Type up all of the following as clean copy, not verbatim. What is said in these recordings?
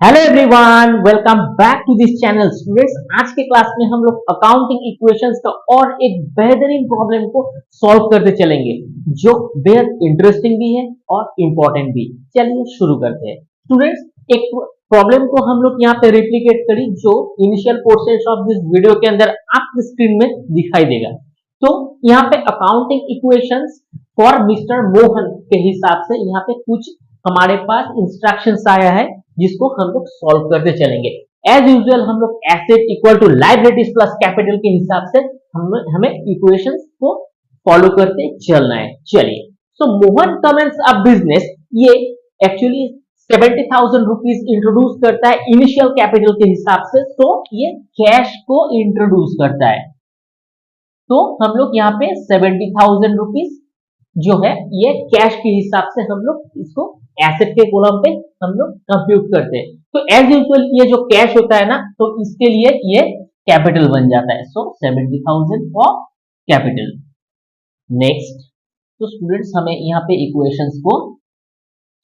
Hello everyone, welcome back to this channel students. आज के class में हम लोग अकाउंटिंग इक्वेशंस का और एक बेहतरीन प्रॉब्लम को सॉल्व करते चलेंगे जो बेहद इंटरेस्टिंग भी है और इम्पोर्टेंट भी। चलिए शुरू करते हैं स्टूडेंट्स। एक प्रॉब्लम को हम लोग यहाँ पे रिप्लिकेट करी जो initial portion of this video के अंदर आपकी स्क्रीन में दिखाई देगा। तो यहाँ पे accounting equations for mister Mohan के हिसाब से यहाँ पे कुछ हमारे पास इंस्ट्रक्शंस आया है जिसको हम लोग सॉल्व करते चलेंगे। एज यूजुअल हम लोग asset equal to liabilities plus capital के हिसाब से हमें इक्वेशंस को फॉलो करते चलना है। चलिए, सो मोहन कमेंट्स अ बिजनेस, ये एक्चुअली 70,000 रुपीज इंट्रोड्यूस करता है इनिशियल कैपिटल के हिसाब से। तो ये कैश को इंट्रोड्यूस करता है, तो हम लोग यहाँ पे 70,000 रुपीज जो है ये कैश के हिसाब से हम लोग इसको एसेट के कॉलम पे हम लोग कंप्यूट करते हैं। तो एज यूजुअल ये जो कैश होता है ना, तो इसके लिए ये कैपिटल बन जाता है। सो 70,000 फॉर कैपिटल। नेक्स्ट, तो स्टूडेंट्स हमें यहाँ पे इक्वेशंस को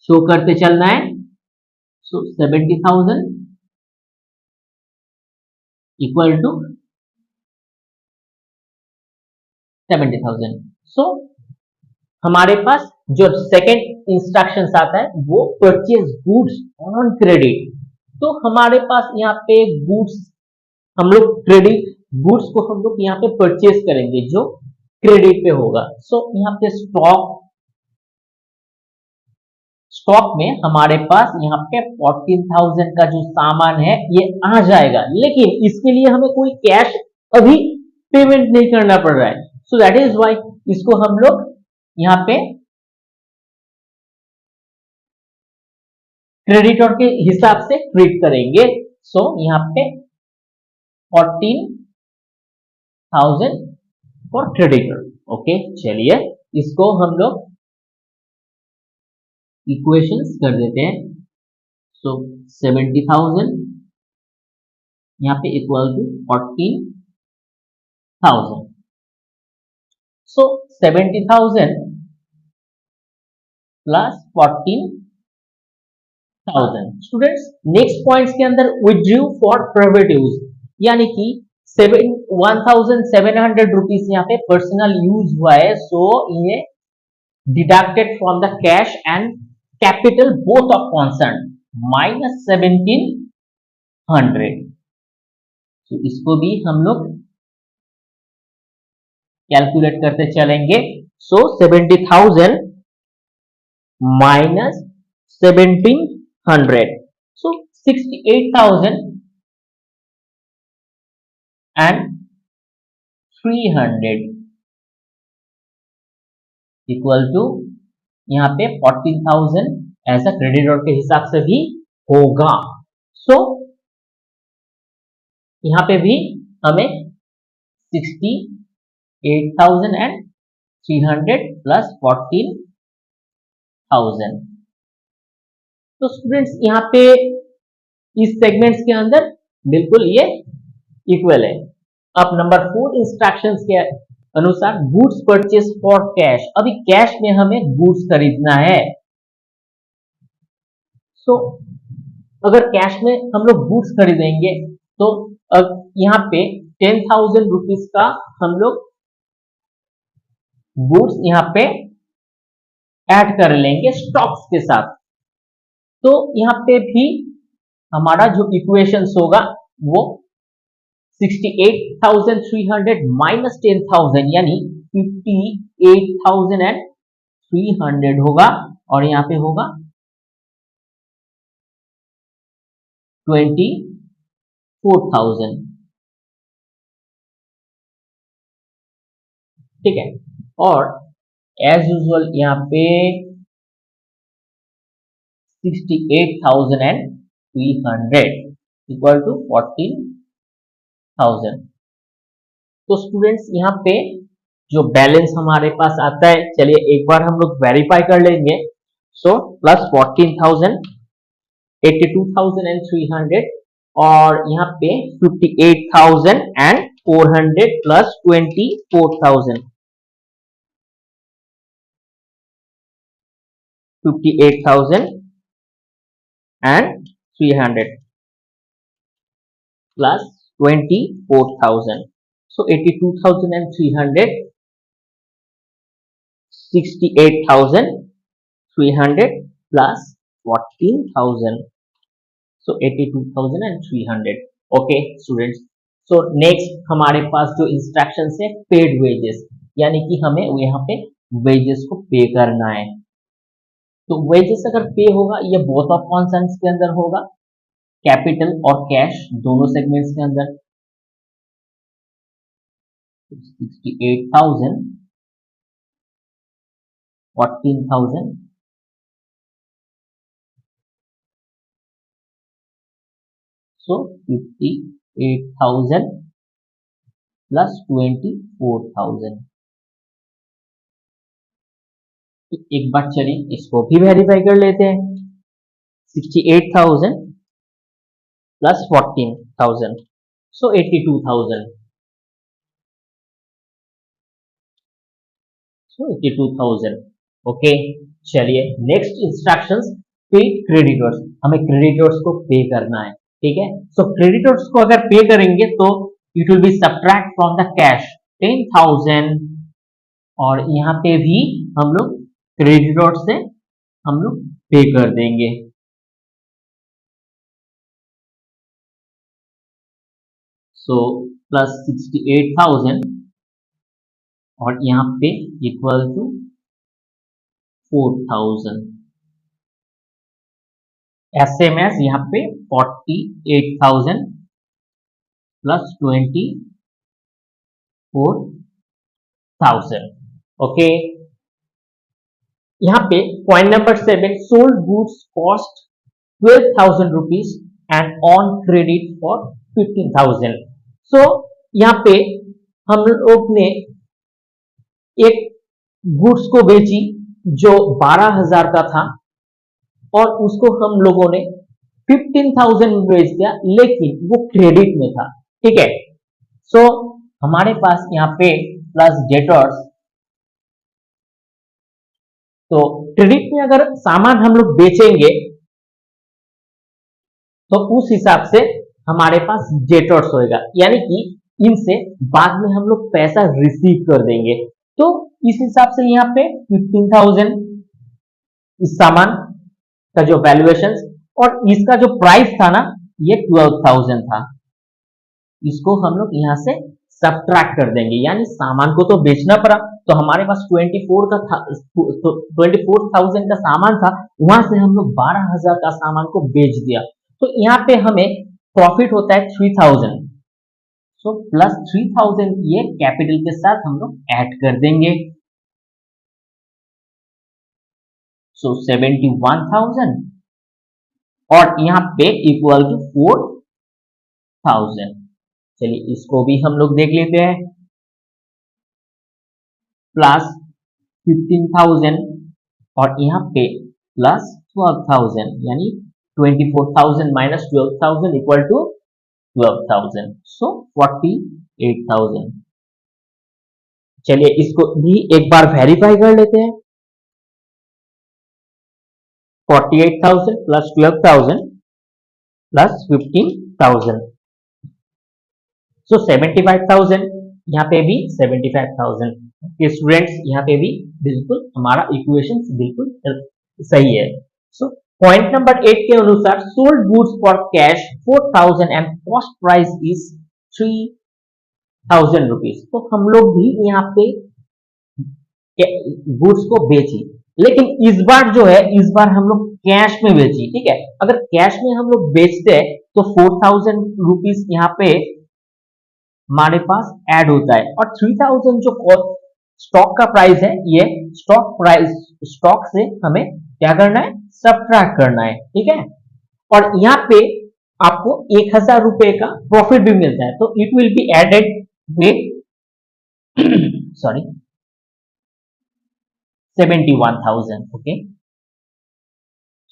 शो करते चलना है। सो 70,000 इक्वल टू 70,000। सो हमारे पास जो सेकेंड इंस्ट्रक्शंस आता है वो परचेज गुड्स ऑन क्रेडिट। तो हमारे पास यहाँ पे गुड्स हम लोग क्रेडिट गुड्स को हम लोग यहाँ पे परचेज करेंगे जो क्रेडिट पे होगा। सो यहाँ पे स्टॉक में हमारे पास यहाँ पे 14,000 का जो सामान है ये आ जाएगा, लेकिन इसके लिए हमें कोई कैश अभी पेमेंट नहीं करना पड़ रहा है। सो दैट इज वाई इसको हम लोग यहाँ पे क्रेडिटर के हिसाब से ट्रीट करेंगे। सो यहाँ पे 14,000 फॉर क्रेडिटर। ओके, चलिए इसको हम लोग इक्वेशंस कर देते हैं। सो 70,000 यहाँ पे equal to 14,000। So 70,000 plus 14,000। Students next points के अंदर विथड्रू फॉर प्राइवेट यूज, यानी कि 1,700 रुपीज यहाँ पे पर्सनल यूज हुआ है। सो ये deducted from the cash and capital both of concern minus 1,700। तो इसको भी हम लोग कैलकुलेट करते चलेंगे। So 70,000 minus 1,700, so 68,000 and 300 equal to यहाँ पे 14,000 ऐसा क्रेडिटर के हिसाब से भी होगा। सो यहाँ पे भी हमें 68,000 and 300 प्लस 14,000। तो स्टूडेंट्स यहाँ पे इस सेगमेंट्स के अंदर बिल्कुल ये इक्वल है। अब नंबर 4 इंस्ट्रक्शंस के अनुसार गुड्स परचेज फॉर कैश, अभी कैश में हमें गुड्स खरीदना है। सो अगर कैश में हम लोग गुड्स खरीदेंगे तो अब यहाँ पे 10,000 रुपीज का हम लोग गुड्स यहाँ पे ऐड कर लेंगे स्टॉक्स के साथ। तो यहाँ पे भी हमारा जो इक्वेशंस होगा वो 68,300 माइनस 10,000 यानी 58,300 होगा, और यहाँ पे होगा 24,000। ठीक है, और एज यूजुअल यहाँ पे 68,300 इक्वल टू 14,000। तो स्टूडेंट्स यहाँ पे जो बैलेंस हमारे पास आता है, चलिए एक बार हम लोग वेरीफाई कर लेंगे। सो प्लस 14,000 82,300 और यहाँ पे 58,400 plus 24,000 58,000 and 300 plus 24,000. So 82,300, 68,300 plus 14,000. So 82,300. Okay students. So next हमारे पास जो इंस्ट्रक्शंस है पेड वेजेस, यानी कि हमें यहाँ पे वेजेस को पे करना है। तो वेजेस अगर पे होगा ये बोथ ऑफ कॉन्सेंट्स के अंदर होगा, कैपिटल और कैश दोनों सेगमेंट्स के अंदर। 68,000, 14,000, so 58,000 plus 24,000। तो एक बार चलिए इसको भी वेरीफाई कर लेते हैं। 68,000 plus 14,000, so 82,000, so 82,000। ओके चलिए नेक्स्ट इंस्ट्रक्शंस, पेड क्रेडिटर्स, हमें क्रेडिटर्स को पे करना है, ठीक है। सो क्रेडिटर्स को अगर पे करेंगे तो it will B subtract from the cash 10,000, और यहाँ पे भी हम लोग क्रेडिटर्स से हम लोग पे कर देंगे। सो प्लस 68,000 और यहाँ पे इक्वल टू 4,000। एसएमएस यहाँ पे 48,000 प्लस 24,000। ओके यहाँ पे point number 7, sold goods cost 12,000 rupees and on credit for 15,000। सो यहाँ पे हम लोग ने एक गुड्स को बेची जो 12,000 का था और उसको हम लोगों ने 15,000 में बेच दिया, लेकिन वो क्रेडिट में था, ठीक है। सो हमारे पास यहाँ पे प्लस डेटर्स, तो क्रेडिट में अगर सामान हम लोग बेचेंगे तो उस हिसाब से हमारे पास डेटर्स होएगा, यानी कि इनसे बाद में हम लोग पैसा रिसीव कर देंगे। तो इस हिसाब से यहाँ पे 15,000 इस सामान का जो वैल्यूएशन और इसका जो प्राइस था ना ये 12,000 था, इसको हम लोग यहाँ से सब्ट्रैक्ट कर देंगे, यानी सामान को तो बेचना पड़ा, तो हमारे पास 24,000 का सामान था, वहां से हम लोग 12,000 का सामान को बेच दिया, तो यहाँ पे हमें प्रॉफिट होता है 3,000। सो प्लस 3,000 ये कैपिटल के साथ हम लोग ऐड कर देंगे। सो 71,000 और यहाँ पे इक्वल टू 4,000। चलिए इसको भी हम लोग देख लेते हैं। प्लस 15,000 और यहाँ पे प्लस 12,000, यानी 24,000 माइनस 12,000 इक्वल टू 12,000, सो 48,000। चलिए इसको भी एक बार वेरीफाई कर लेते हैं। 48,000 प्लस 12,000 प्लस 15,000, सो 75,000, यहाँ पे भी 75,000। स्टूडेंट्स यहाँ पे भी बिल्कुल हमारा इक्वेशन बिल्कुल सही है। सो पॉइंट नंबर 8 के अनुसार sold goods for cash 4,000 and cost price is 3,000 rupees. तो हम लोग भी यहाँ पे गुड्स को बेची, लेकिन इस बार जो है इस बार हम लोग कैश में बेची, ठीक है। अगर कैश में हम लोग बेचते हैं तो 4,000 रुपीज यहाँ पे हमारे पास ऐड होता है, और 3,000 जो स्टॉक का प्राइस है ये स्टॉक से हमें क्या करना है, सब्ट्रैक्ट करना है, ठीक है। और यहाँ पे आपको 1,000 रुपए का प्रॉफिट भी मिलता है, तो it will be added with sorry 71,000। Okay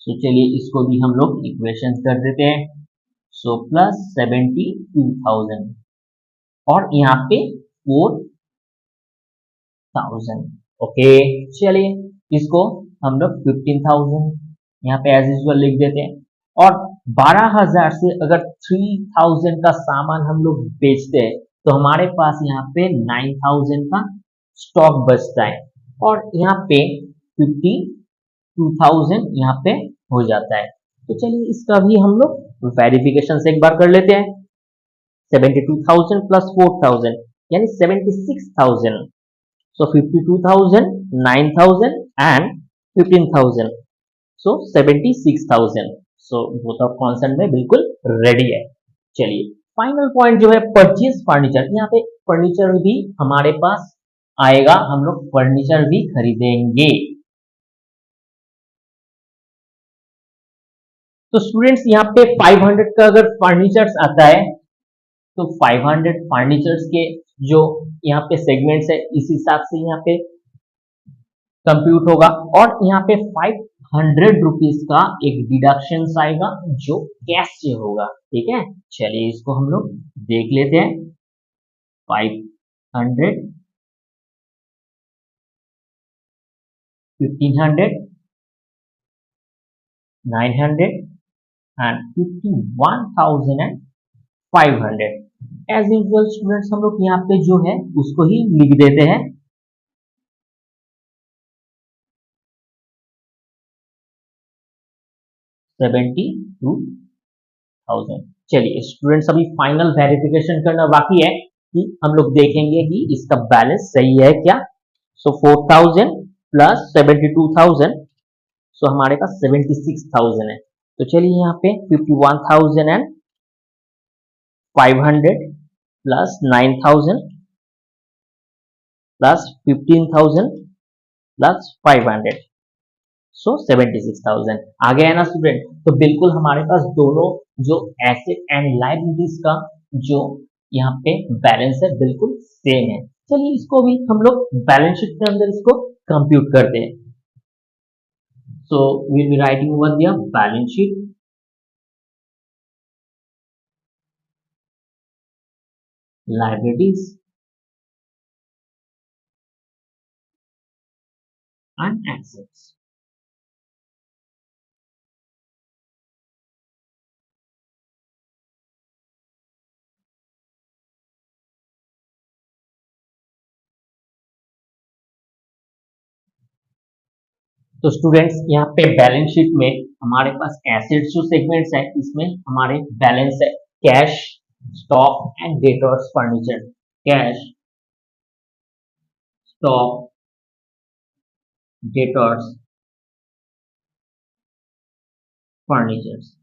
so चलिए इसको भी हम लोग इक्वेशन कर देते हैं। सो प्लस 72,000 और यहाँ पे 4,000। ओके चलिए इसको हम लोग 15,000 यहाँ पे एज यूजुअल लिख देते हैं, और 12,000 से अगर 3,000 का सामान हम लोग बेचते हैं तो हमारे पास यहाँ पे 9,000 का स्टॉक बचता है और यहाँ पे 52,000 यहाँ पे हो जाता है। तो चलिए इसका भी हम लोग वेरिफिकेशन से एक बार कर लेते हैं। 72,000 प्लस 4,000 यानी 76,000। So 52,000, 9,000 and 15,000. So 76,000. So both of constant में बिल्कुल रेडी है। चलिए फाइनल पॉइंट जो है परचेज फर्नीचर, यहाँ पे फर्नीचर भी हमारे पास आएगा, हम लोग फर्नीचर भी खरीदेंगे। तो स्टूडेंट्स यहाँ पे 500 का अगर फर्नीचर्स आता है तो 500 फर्नीचर्स के जो यहाँ पे सेगमेंट्स है इस हिसाब से यहाँ पे कंप्यूट होगा और यहाँ पे 500 रुपीज का एक डिडक्शन आएगा जो कैश से होगा। ठीक है, चलिए इसको हम लोग देख लेते हैं। 500, 1500, 900 एंड 51,500। एज यूजुअल स्टूडेंट्स हम लोग यहाँ पे जो है उसको ही लिख देते हैं। $72,000। चलिए स्टूडेंट्स अभी फाइनल वेरिफिकेशन करना बाकी है कि हम लोग देखेंगे कि इसका बैलेंस सही है क्या। सो 4,000 प्लस 72,000, सो हमारे पास 76,000 है। तो चलिए यहाँ पे 51,500 प्लस 9,000 प्लस 15,000 प्लस 500, सो 76,000 आ गया है ना स्टूडेंट। तो बिल्कुल हमारे पास दोनों जो एसेट एंड लायबिलिटीज का जो यहाँ पे बैलेंस है बिल्कुल सेम है। चलिए इसको भी हम लोग बैलेंस शीट के अंदर इसको कंप्यूट करते हैं। So we will be writing over the balance sheet. Liabilities and assets. तो स्टूडेंट्स यहाँ पे बैलेंस शीट में हमारे पास एसेट्स जो सेगमेंट्स है इसमें हमारे बैलेंस है cash, stock and debtors furniture. Cash, stock, debtors, furnitures.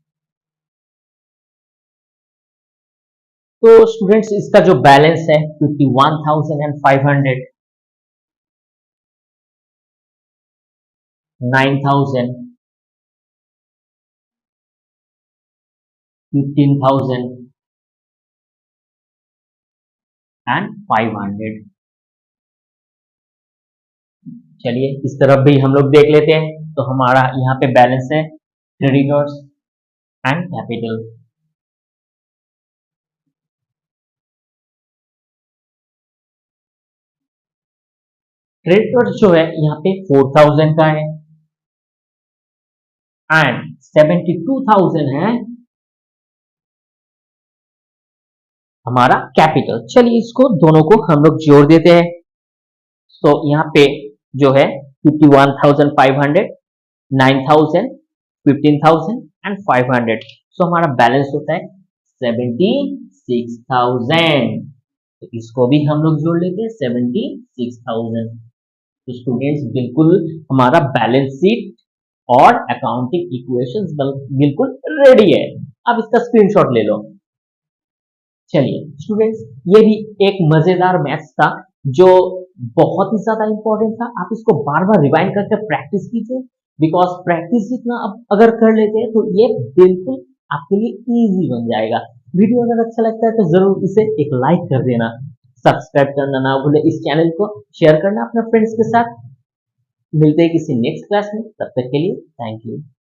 तो स्टूडेंट्स इसका जो बैलेंस है 51,500, 9,000, 15,000 एंड 500। चलिए इस तरफ भी हम लोग देख लेते हैं। तो हमारा यहाँ पे बैलेंस है क्रेडिटर्स एंड कैपिटल। क्रेडिटर्स जो है यहाँ पे 4,000 का है एंड 72,000 है हमारा कैपिटल। चलिए इसको दोनों को हम लोग जोड़ देते हैं। तो यहाँ पे जो है 51,500, 9,000, 15,000 एंड 500, सो हमारा बैलेंस होता है 76,000। तो इसको भी हम लोग जोड़ लेते हैं 76,000। तो स्टूडेंट्स बिल्कुल हमारा बैलेंस शीट और अकाउंटिंग इक्वेशंस बिल्कुल रेडी है। अब इसका स्क्रीनशॉट ले लो। चलिए स्टूडेंट्स ये भी एक मजेदार मैथ्स था जो बहुत ही ज्यादा इंपॉर्टेंट था। आप इसको बार बार रिवाइंड करके प्रैक्टिस कीजिए, बिकॉज प्रैक्टिस जितना अब अगर कर लेते हैं तो ये बिल्कुल आपके लिए इजी बन जाएगा। वीडियो अगर अच्छा लगता है तो जरूर इसे एक लाइक कर देना, सब्सक्राइब करना ना भूले, इस चैनल को शेयर करना अपने फ्रेंड्स के साथ। मिलते हैं किसी नेक्स्ट क्लास में, तब तक के लिए थैंक यू।